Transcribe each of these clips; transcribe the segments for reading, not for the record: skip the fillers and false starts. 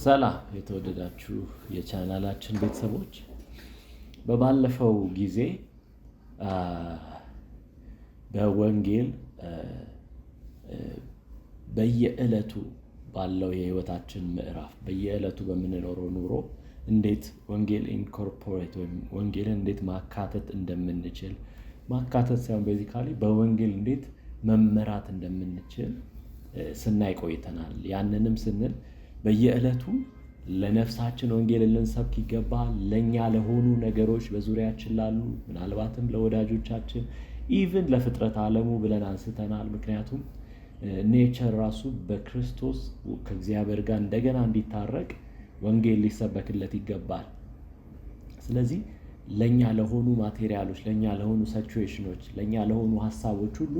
ሰላም የተወደዳችሁ የቻናላችን ቤተሰቦች፣ በባለፈው ጊዜ በወንጌል በየዕለቱ ባለው የህይወታችን ምዕራፍ በየዕለቱ በምንኖረው ኑሮ እንዴት ወንጌል ኢንኮርፖሬት ወይም ወንጌልን እንዴት ማካተት እንደምንችል ማካተት ሳይሆን ቤዚካሊ በወንጌል እንዴት መመራት እንደምንችል ስናይ ቆይተናል። ያንንም ስንል በየዕለቱ ለነፍሳችን ወንጌል ልንሰብክ ይገባል። ለኛ ለሆኑ ነገሮች በዙሪያችን ላሉ ምናልባትም ለወዳጆቻችን ኢቭን ለፍጥረት ዓለሙ ብለን አንስተናል። ምክንያቱም ኔቸር ራሱ በክርስቶስ ከእግዚአብሔር ጋር እንደገና እንዲታረቅ ወንጌል ሊሰበክለት ይገባል። ስለዚህ ለኛ ለሆኑ ማቴሪያሎች፣ ለኛ ለሆኑ ሲቹዌሽኖች፣ ለኛ ለሆኑ ሐሳቦች ሁሉ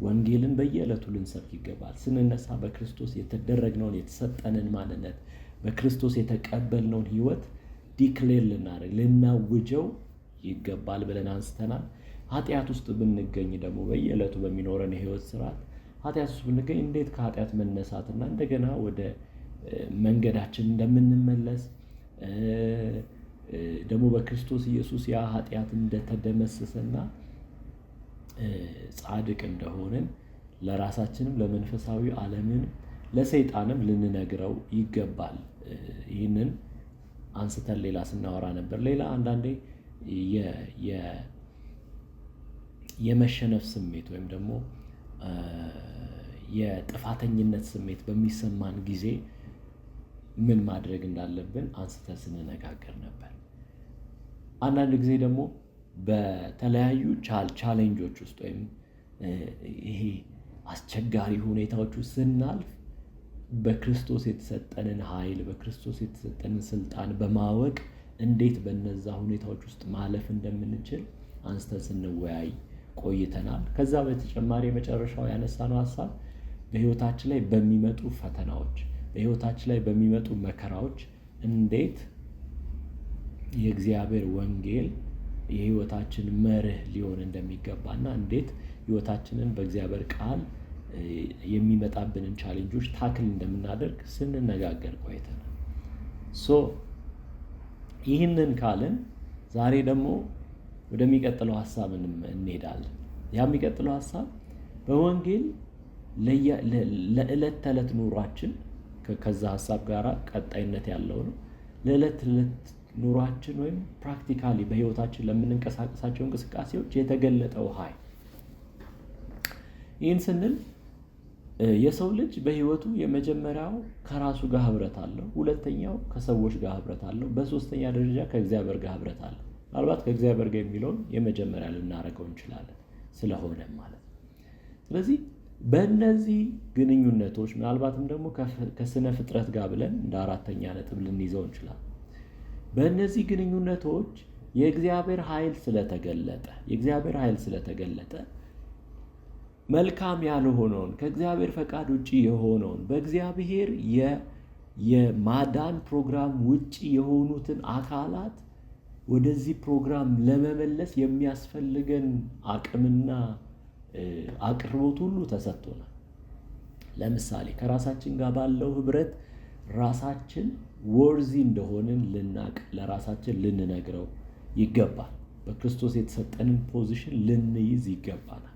ወንጌልን በየዕለቱ ልንሰብክ ይገባል። ስንነሳ በክርስቶስ የተደረግነውን የተሰጠንን ማንነት በክርስቶስ የተቀበልነውን ህይወት ዲክሌር ልናደርግ ልናውጀው ይገባል ብለን አንስተናል። ኃጢአት ውስጥ ብንገኝ ደግሞ በየዕለቱ በሚኖረን የህይወት ስርዓት ኃጢአት ውስጥ ብንገኝ እንዴት ከኃጢአት መነሳትና እንደገና ወደ መንገዳችን እንደምንመለስ ደግሞ በክርስቶስ ኢየሱስ ያ ኃጢአት እንደተደመሰሰና ጻድቅ እንደሆነን ለራሳችንም ለመንፈሳዊ ዓለምን ለሰይጣንም ልንነግረው ይገባል። ይህንን አንስተን ሌላ ስናወራ ነበር። ሌላ አንዳንዴ የመሸነፍ ስሜት ወይም ደግሞ የጥፋተኝነት ስሜት በሚሰማን ጊዜ ምን ማድረግ እንዳለብን አንስተን ስንነጋገር ነበር። አንዳንድ ጊዜ ደግሞ በተለያዩ ቻሌንጆች ውስጥ ወይም ይሄ አስቸጋሪ ሁኔታዎች ውስጥ ስናልፍ በክርስቶስ የተሰጠንን ኃይል በክርስቶስ የተሰጠንን ስልጣን በማወቅ እንዴት በነዛ ሁኔታዎች ውስጥ ማለፍ እንደምንችል አንስተን ስንወያይ ቆይተናል። ከዛ በተጨማሪ የመጨረሻው ያነሳነው ሐሳብ በህይወታችን ላይ በሚመጡ ፈተናዎች በህይወታችን ላይ በሚመጡ መከራዎች እንዴት የእግዚአብሔር ወንጌል የህይወታችን መርህ ሊሆን እንደሚገባና እንዴት ህይወታችንን በእግዚአብሔር ቃል የሚመጣብንን ቻሌንጆች ታክል እንደምናደርግ ስንነጋገር ቆይተናል። ይህንን ካልን ዛሬ ደግሞ ወደሚቀጥለው ሐሳብ እንሄዳለን። ያ የሚቀጥለው ሐሳብ በወንጌል ለዕለት ተዕለት ኑሯችን ከዛ ሐሳብ ጋር ቀጣይነት ያለው ነው። ለዕለት ተዕለት ኑሯችን ወይም ፕራክቲካሊ በህይወታችን ለምንንቀሳቀሳቸው እንቅስቃሴዎች የተገለጠው ኃይል። ይህን ስንል የሰው ልጅ በህይወቱ የመጀመሪያው ከራሱ ጋር ህብረት አለው፣ ሁለተኛው ከሰዎች ጋር ህብረት አለው፣ በሶስተኛ ደረጃ ከእግዚአብሔር ጋር ህብረት አለው። ምናልባት ከእግዚአብሔር ጋር የሚለውን የመጀመሪያ ልናደርገው እንችላለን ስለሆነ ማለት ነው። ስለዚህ በእነዚህ ግንኙነቶች ምናልባትም ደግሞ ከስነ ፍጥረት ጋር ብለን እንደ አራተኛ ነጥብ ልንይዘው እንችላለን። በእነዚህ ግንኙነቶች የእግዚአብሔር ኃይል ስለተገለጠ መልካም ያልሆነውን ከእግዚአብሔር ፈቃድ ውጪ የሆነውን በእግዚአብሔር የማዳን ፕሮግራም ውጪ የሆኑትን አካላት ወደዚህ ፕሮግራም ለመመለስ የሚያስፈልገን አቅምና አቅርቦት ሁሉ ተሰጥቶናል። ለምሳሌ ከራሳችን ጋር ባለው ህብረት ራሳችን ወርዚ እንደሆንን ልናቅ ለራሳችን ልንነግረው ይገባል። በክርስቶስ የተሰጠንን ፖዚሽን ልንይዝ ይገባናል።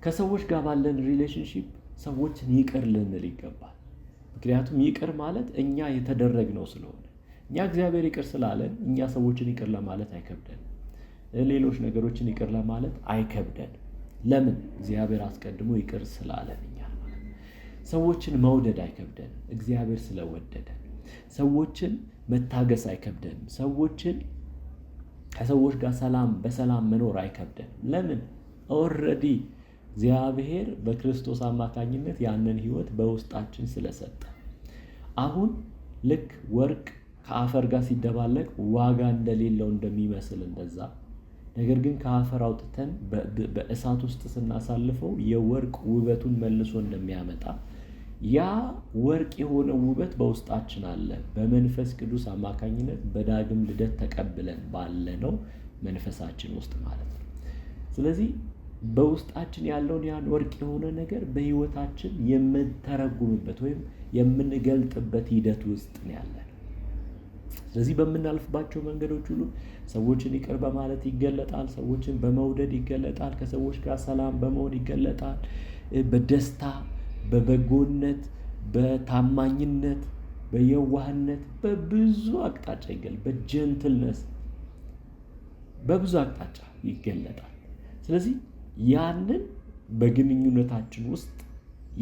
ከሰዎች ጋር ባለን ሪሌሽንሺፕ ሰዎችን ይቅር ልንል ይገባል። ምክንያቱም ይቅር ማለት እኛ የተደረግነው ስለሆነ እኛ እግዚአብሔር ይቅር ስላለን እኛ ሰዎችን ይቅር ለማለት አይከብደንም። ሌሎች ነገሮችን ይቅር ለማለት አይከብደንም። ለምን? እግዚአብሔር አስቀድሞ ይቅር ስላለን እኛ ማለት። ሰዎችን መውደድ አይከብደንም፣ እግዚአብሔር ስለወደደን። ሰዎችን መታገስ አይከብደንም፣ ከሰዎች ጋር በሰላም መኖር አይከብደንም። ለምን? ኦልሬዲ እግዚአብሔር በክርስቶስ አማካኝነት ያንን ህይወት በውስጣችን ስለሰጠ። አሁን ልክ ወርቅ ከአፈር ጋር ሲደባለቅ ዋጋ እንደሌለው እንደሚመስል እንደዛ፣ ነገር ግን ከአፈር አውጥተን በእሳት ውስጥ ስናሳልፈው የወርቅ ውበቱን መልሶ እንደሚያመጣ ያ ወርቅ የሆነ ውበት በውስጣችን አለ፣ በመንፈስ ቅዱስ አማካኝነት በዳግም ልደት ተቀብለን ባለነው መንፈሳችን ውስጥ ማለት ነው። ስለዚህ በውስጣችን ያለውን ያን ወርቅ የሆነ ነገር በህይወታችን የምንተረጉምበት ወይም የምንገልጥበት ሂደት ውስጥ ነው ያለን። ስለዚህ በምናልፍባቸው መንገዶች ሁሉ ሰዎችን ይቅር በማለት ይገለጣል፣ ሰዎችን በመውደድ ይገለጣል፣ ከሰዎች ጋር ሰላም በመሆን ይገለጣል፣ በደስታ፣ በበጎነት፣ በታማኝነት፣ በየዋህነት፣ በብዙ አቅጣጫ በጀንትልነስ በብዙ አቅጣጫ ይገለጣል። ስለዚህ ያንን በግንኙነታችን ውስጥ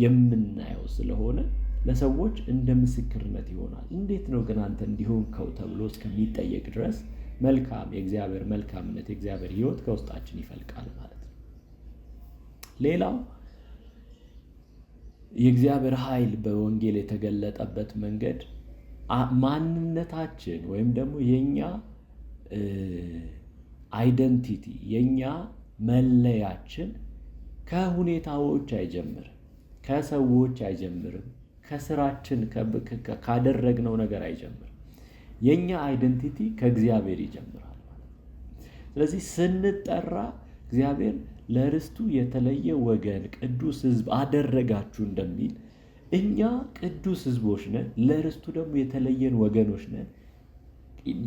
የምናየው ስለሆነ ለሰዎች እንደ ምስክርነት ይሆናል። እንዴት ነው ግን አንተ እንዲሆንከው ተብሎ እስከሚጠየቅ ድረስ የእግዚአብሔር መልካምነት የእግዚአብሔር ሕይወት ከውስጣችን ይፈልቃል ማለት ነው። ሌላው የእግዚአብሔር ኃይል በወንጌል የተገለጠበት መንገድ ማንነታችን ወይም ደግሞ የኛ አይደንቲቲ የኛ መለያችን ከሁኔታዎች አይጀምርም፣ ከሰዎች አይጀምርም፣ ከስራችን ካደረግነው ነገር አይጀምርም። የኛ አይደንቲቲ ከእግዚአብሔር ይጀምራል ማለት ነው። ስለዚህ ስንጠራ እግዚአብሔር ለርስቱ የተለየ ወገን ቅዱስ ሕዝብ አደረጋችሁ እንደሚል እኛ ቅዱስ ሕዝቦች ነን፣ ለርስቱ ደግሞ የተለየን ወገኖች ነን።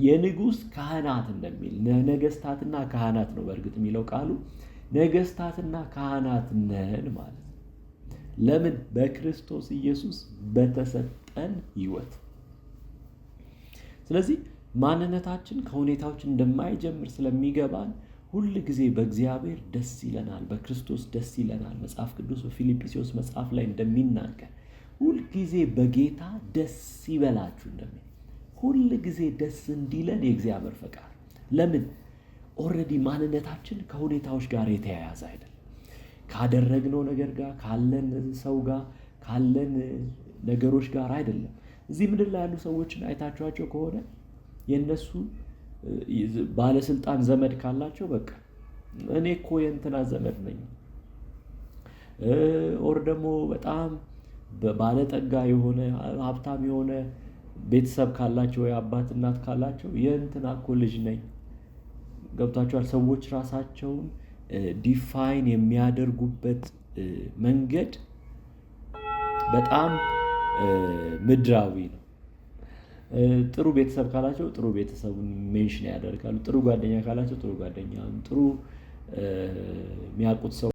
የንጉሥ ካህናት እንደሚል ነገስታትና ካህናት ነው በእርግጥ የሚለው ቃሉ፣ ነገስታትና ካህናት ነን ማለት ነው። ለምን? በክርስቶስ ኢየሱስ በተሰጠን ሕይወት። ስለዚህ ማንነታችን ከሁኔታዎች እንደማይጀምር ስለሚገባን ሁል ጊዜ በእግዚአብሔር ደስ ይለናል፣ በክርስቶስ ደስ ይለናል። መጽሐፍ ቅዱስ በፊልጵስዩስ መጽሐፍ ላይ እንደሚናገር ሁል ጊዜ በጌታ ደስ ይበላችሁ እንደሚል ሁል ጊዜ ደስ እንዲለን የእግዚአብሔር ፈቃድ። ለምን? ኦልሬዲ ማንነታችን ከሁኔታዎች ጋር የተያያዘ አይደለም። ካደረግነው ነገር ጋር፣ ካለን ሰው ጋር፣ ካለን ነገሮች ጋር አይደለም። እዚህ ምድር ላይ ያሉ ሰዎችን አይታችኋቸው ከሆነ የነሱ ባለስልጣን ዘመድ ካላቸው በቃ እኔ እኮ የእንትና ዘመድ ነኝ፣ ኦር ደግሞ በጣም ባለጠጋ የሆነ ሀብታም የሆነ ቤተሰብ ካላቸው ወይ አባት እናት ካላቸው የእንትና እኮ ልጅ ነኝ። ገብታችኋል? ሰዎች ራሳቸውን ዲፋይን የሚያደርጉበት መንገድ በጣም ምድራዊ ነው። ጥሩ ቤተሰብ ካላቸው ጥሩ ቤተሰቡን ሜንሽን ያደርጋሉ። ጥሩ ጓደኛ ካላቸው ጥሩ ጓደኛ፣ ጥሩ የሚያውቁት ሰው